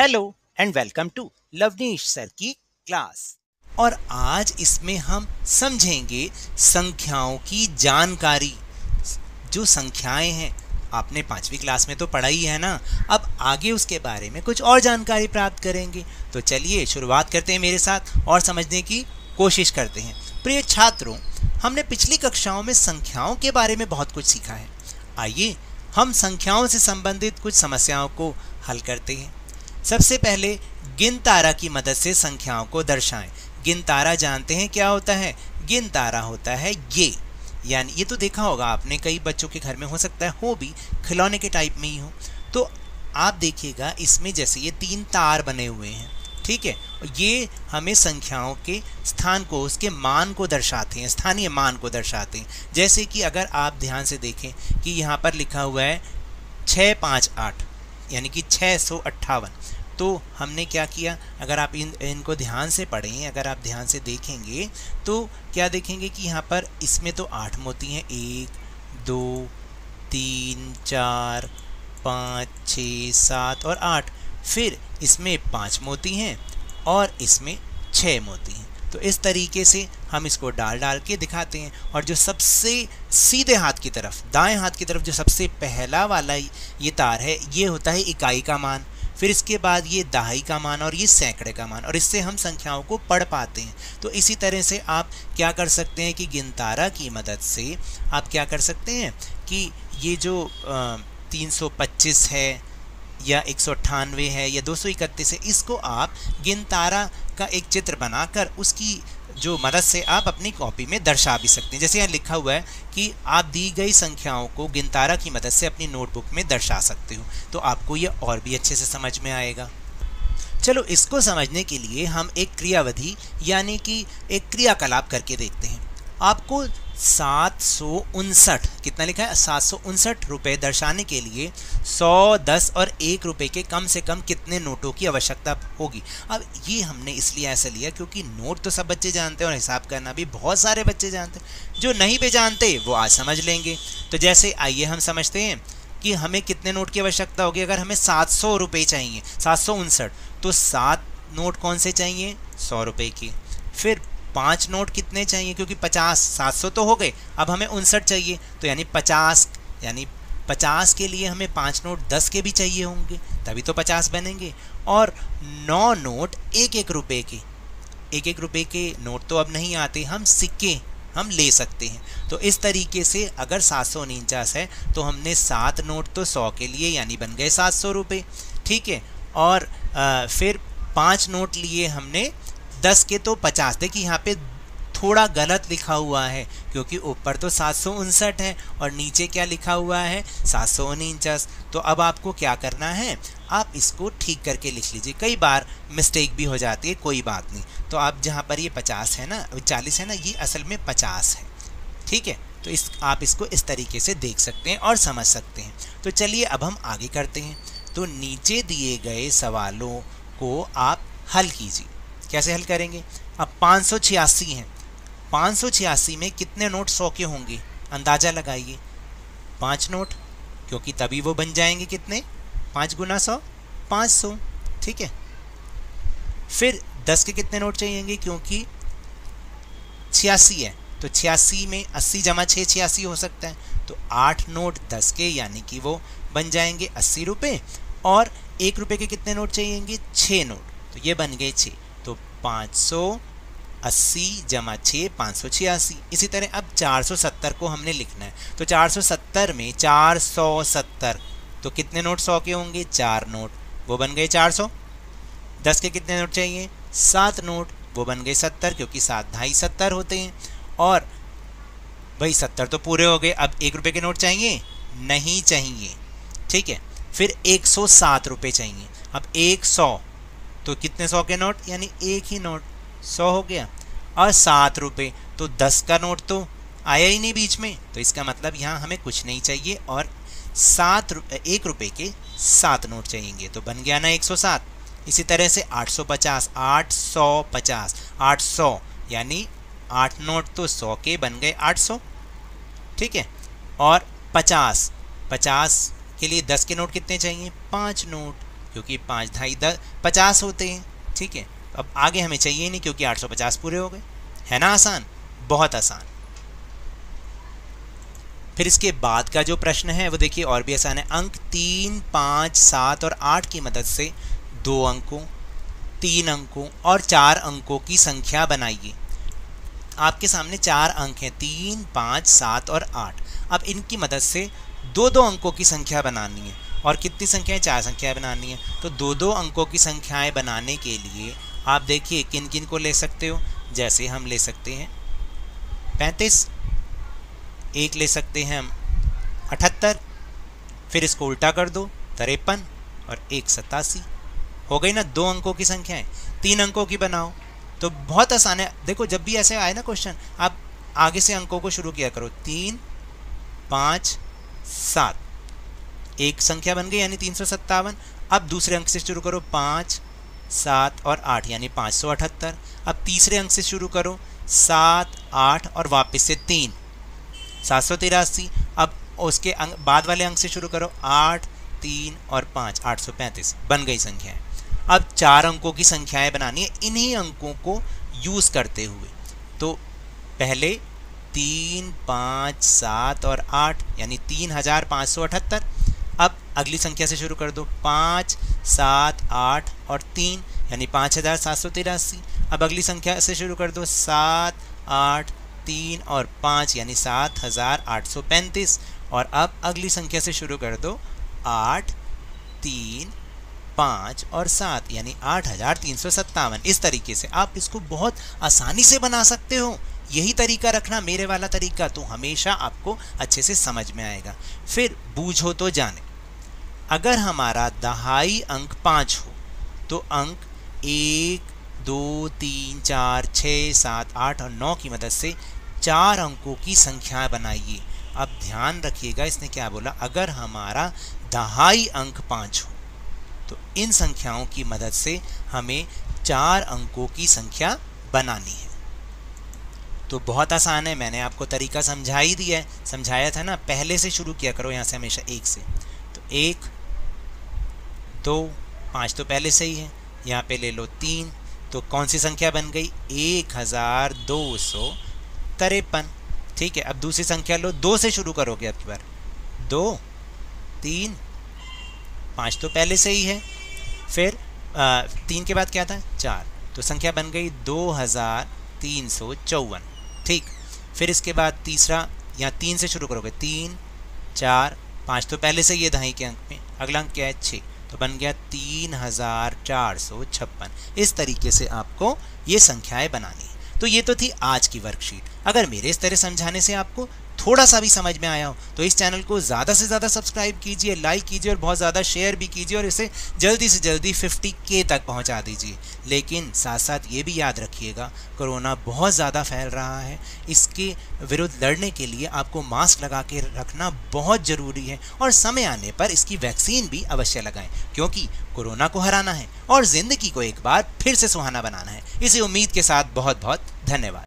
Hello and welcome to Lavneesh sir की class. और आज इसमें हम समझेंगे संख्याओं की जानकारी। जो संख्याएं हैं आपने 5वीं क्लास में तो पढ़ा ही है ना। अब आगे उसके बारे में कुछ और जानकारी प्राप्त करेंगे। तो चलिए शुरुआत करते हैं मेरे साथ और समझने की कोशिश करते हैं। प्रिय छात्रों, हमने पिछली कक्षाओं में संख्याओं के बारे में बहुत कुछ सीखा है। आइए हम संख्याओं से संबंधित कुछ समस्याओं को हल करते हैं। सबसे पहले गिन तारा की मदद से संख्याओं को दर्शाएं। गिन तारा जानते हैं क्या होता है? गिन तारा होता है ये, यानी ये तो देखा होगा आपने, कई बच्चों के घर में हो सकता है हो भी, खिलौने के टाइप में ही हो। तो आप देखिएगा इसमें जैसे ये 3 तार बने हुए हैं, ठीक है। ये हमें संख्याओं के स्थान को, उसके मान को दर्शाते हैं, स्थानीय मान को दर्शाते हैं। जैसे कि अगर आप ध्यान से देखें कि यहाँ पर लिखा हुआ है 658 यानी कि 658। तो हमने क्या किया, अगर आप इनको ध्यान से पढ़ें, अगर आप ध्यान से देखेंगे तो क्या देखेंगे कि यहाँ पर इसमें तो 8 मोती हैं, 1 2 3 4 5 6 7 और 8। फिर इसमें 5 मोती हैं और इसमें 6 मोती हैं। तो इस तरीके से हम इसको डाल के दिखाते हैं। और जो सबसे सीधे हाथ की तरफ, दाएं हाथ की तरफ जो सबसे पहला वाला ये तार है, ये होता है इकाई का मान। फिर इसके बाद ये दहाई का मान और ये सैकड़े का मान, और इससे हम संख्याओं को पढ़ पाते हैं। तो इसी तरह से आप क्या कर सकते हैं कि गिनतारा की मदद से आप क्या कर सकते हैं कि ये जो 325 है या 198 है या 231 है, इसको आप गिनतारा का एक चित्र बनाकर उसकी जो मदद से आप अपनी कॉपी में दर्शा भी सकते हैं। जैसे यहाँ लिखा हुआ है कि आप दी गई संख्याओं को गिनतारा की मदद से अपनी नोटबुक में दर्शा सकते हो। तो आपको ये और भी अच्छे से समझ में आएगा। चलो इसको समझने के लिए हम एक क्रियाविधि यानी कि एक क्रियाकलाप करके देखते हैं। आपको 759, कितना लिखा है 759 रुपये दर्शाने के लिए 100, 10 और 1 रुपये के कम से कम कितने नोटों की आवश्यकता होगी। अब ये हमने इसलिए ऐसा लिया क्योंकि नोट तो सब बच्चे जानते हैं और हिसाब करना भी बहुत सारे बच्चे जानते हैं। जो नहीं भी जानते वो आज समझ लेंगे। तो जैसे आइए हम समझते हैं कि हमें कितने नोट की आवश्यकता होगी। अगर हमें 700 रुपये चाहिए, 759, तो 7 नोट कौन से चाहिए? 100 रुपये के। फिर 5 नोट कितने चाहिए? क्योंकि 50, 700 तो हो गए, अब हमें 59 चाहिए, तो यानी 50, यानी 50 के लिए हमें 5 नोट 10 के भी चाहिए होंगे, तभी तो 50 बनेंगे। और 9 नोट 1-1 रुपये के, 1-1 रुपये के नोट तो अब नहीं आते, हम सिक्के हम ले सकते हैं। तो इस तरीके से अगर 749 है तो हमने 7 नोट तो 100 के लिए, यानी बन गए 700 रुपये, ठीक है। और फिर 5 नोट लिए हमने 10 के तो 50। देखिए यहाँ पे थोड़ा गलत लिखा हुआ है क्योंकि ऊपर तो 759 है और नीचे क्या लिखा हुआ है 749। तो अब आपको क्या करना है, आप इसको ठीक करके लिख लीजिए। कई बार मिस्टेक भी हो जाती है, कोई बात नहीं। तो आप जहाँ पर ये 50 है ना, 40 है ना, ये असल में 50 है, ठीक है। तो आप इसको इस तरीके से देख सकते हैं और समझ सकते हैं। तो चलिए अब हम आगे करते हैं। तो नीचे दिए गए सवालों को आप हल कीजिए। कैसे हल करेंगे? अब 586 हैं, 586 में कितने नोट 100 के होंगे? अंदाज़ा लगाइए। 5 नोट, क्योंकि तभी वो बन जाएंगे कितने? 5 गुना 100, 500, ठीक है। फिर 10 के कितने नोट चाहिएंगे? क्योंकि 86 है, तो 86 में 80 जमा 6 86 हो सकता है। तो 8 नोट 10 के, यानी कि वो बन जाएंगे 80 रुपये। और 1 रुपये के कितने नोट चाहिएंगे? 6 नोट, तो ये बन गए 6। तो 580 जमा 6, 586। इसी तरह अब 470 को हमने लिखना है। तो 470 में 470, तो कितने नोट 100 के होंगे? 4 नोट, वो बन गए 400। 10 के कितने नोट चाहिए? 7 नोट, वो बन गए 70, क्योंकि 7 ढाई 70 होते हैं। और भाई 70 तो पूरे हो गए। अब 1 रुपये के नोट चाहिए? नहीं चाहिए, ठीक है। फिर 107 रुपये चाहिए। अब 100, तो कितने 100 के नोट? यानी एक ही नोट, 100 हो गया। और 7 रुपये, तो 10 का नोट तो आया ही नहीं बीच में, तो इसका मतलब यहाँ हमें कुछ नहीं चाहिए। और 1 रुपये के 7 नोट चाहिए, तो बन गया ना 107। इसी तरह से 850, 850, 800, यानी 8 नोट तो 100 के बन गए 800, ठीक है। और 50 के लिए 10 के नोट कितने चाहिए? 5 नोट, क्योंकि 5 ढाई 10 50 होते हैं। ठीक है, अब आगे हमें चाहिए नहीं क्योंकि 850 पूरे हो गए। है ना आसान, बहुत आसान। फिर इसके बाद का जो प्रश्न है वो देखिए और भी आसान है। अंक 3, 5, 7 और 8 की मदद से 2 अंकों, 3 अंकों और 4 अंकों की संख्या बनाइए। आपके सामने 4 अंक हैं, 3, 5, 7 और 8। अब इनकी मदद से 2-2 अंकों की संख्या बनानी है। और कितनी संख्याएं? 4 संख्याएं बनानी है। तो 2-2 अंकों की संख्याएं बनाने के लिए आप देखिए किन किन को ले सकते हो। जैसे हम ले सकते हैं 35, एक ले सकते हैं हम 78, फिर इसको उल्टा कर दो 53 और 1 87। हो गई ना 2 अंकों की संख्याएं। 3 अंकों की बनाओ तो बहुत आसान है। देखो जब भी ऐसे आए ना क्वेश्चन, आप आगे से अंकों को शुरू किया करो। 3, 5, 7, एक संख्या बन गई यानी 357। अब दूसरे अंक से शुरू करो 5, 7 और 8 यानी 578। अब तीसरे अंक से शुरू करो 7, 8 और वापस से 3, 783। अब उसके बाद वाले अंक से शुरू करो 8, 3 और 5, 835। बन गई संख्याएं। अब 4 अंकों की संख्याएं बनानी है इन्हीं अंकों को यूज़ करते हुए। तो पहले 3, 5, 7 और 8 यानी 3578। अब अगली संख्या से शुरू कर दो 5, 7, 8 और 3 यानी 5783। अब अगली संख्या से शुरू कर दो 7, 8, 3 और 5 यानी 7835। और अब अगली संख्या से शुरू कर दो 8, 3, 5 और 7 यानी 8357। इस तरीके से आप इसको बहुत आसानी से बना सकते हो। यही तरीका रखना, मेरे वाला तरीका, तो हमेशा आपको अच्छे से समझ में आएगा। फिर बूझो तो जाने, अगर हमारा दहाई अंक 5 हो तो अंक 1, 2, 3, 4, 6, 7, 8 और 9 की मदद से 4 अंकों की संख्या बनाइए। अब ध्यान रखिएगा इसने क्या बोला, अगर हमारा दहाई अंक 5 हो तो इन संख्याओं की मदद से हमें 4 अंकों की संख्या बनानी है। तो बहुत आसान है, मैंने आपको तरीका समझा ही दिया है, समझाया था ना। पहले से शुरू किया करो यहाँ से, हमेशा 1 से। तो 1, 2, 5 तो पहले से ही है, यहाँ पे ले लो 3, तो कौन सी संख्या बन गई? 1253। ठीक है, अब दूसरी संख्या लो, 2 से शुरू करोगे अब की बार। 2, 3, 5 तो पहले से ही है, फिर 3 के बाद क्या था? 4, तो संख्या बन गई 2354। ठीक, फिर इसके बाद तीसरा, यहाँ 3 से शुरू करोगे, 3, 4, 5 तो पहले से ये दहाई के अंक में, अगला अंक क्या है? 6, तो बन गया 3456। इस तरीके से आपको ये संख्याएं बनानी है। तो ये तो थी आज की वर्कशीट। अगर मेरे इस तरह समझाने से आपको थोड़ा सा भी समझ में आया हो तो इस चैनल को ज़्यादा से ज़्यादा सब्सक्राइब कीजिए, लाइक कीजिए और बहुत ज़्यादा शेयर भी कीजिए और इसे जल्दी से जल्दी 50K तक पहुंचा दीजिए। लेकिन साथ साथ ये भी याद रखिएगा, कोरोना बहुत ज़्यादा फैल रहा है, इसके विरुद्ध लड़ने के लिए आपको मास्क लगा के रखना बहुत ज़रूरी है और समय आने पर इसकी वैक्सीन भी अवश्य लगाएं, क्योंकि कोरोना को हराना है और ज़िंदगी को एक बार फिर से सुहाना बनाना है। इसी उम्मीद के साथ बहुत बहुत धन्यवाद।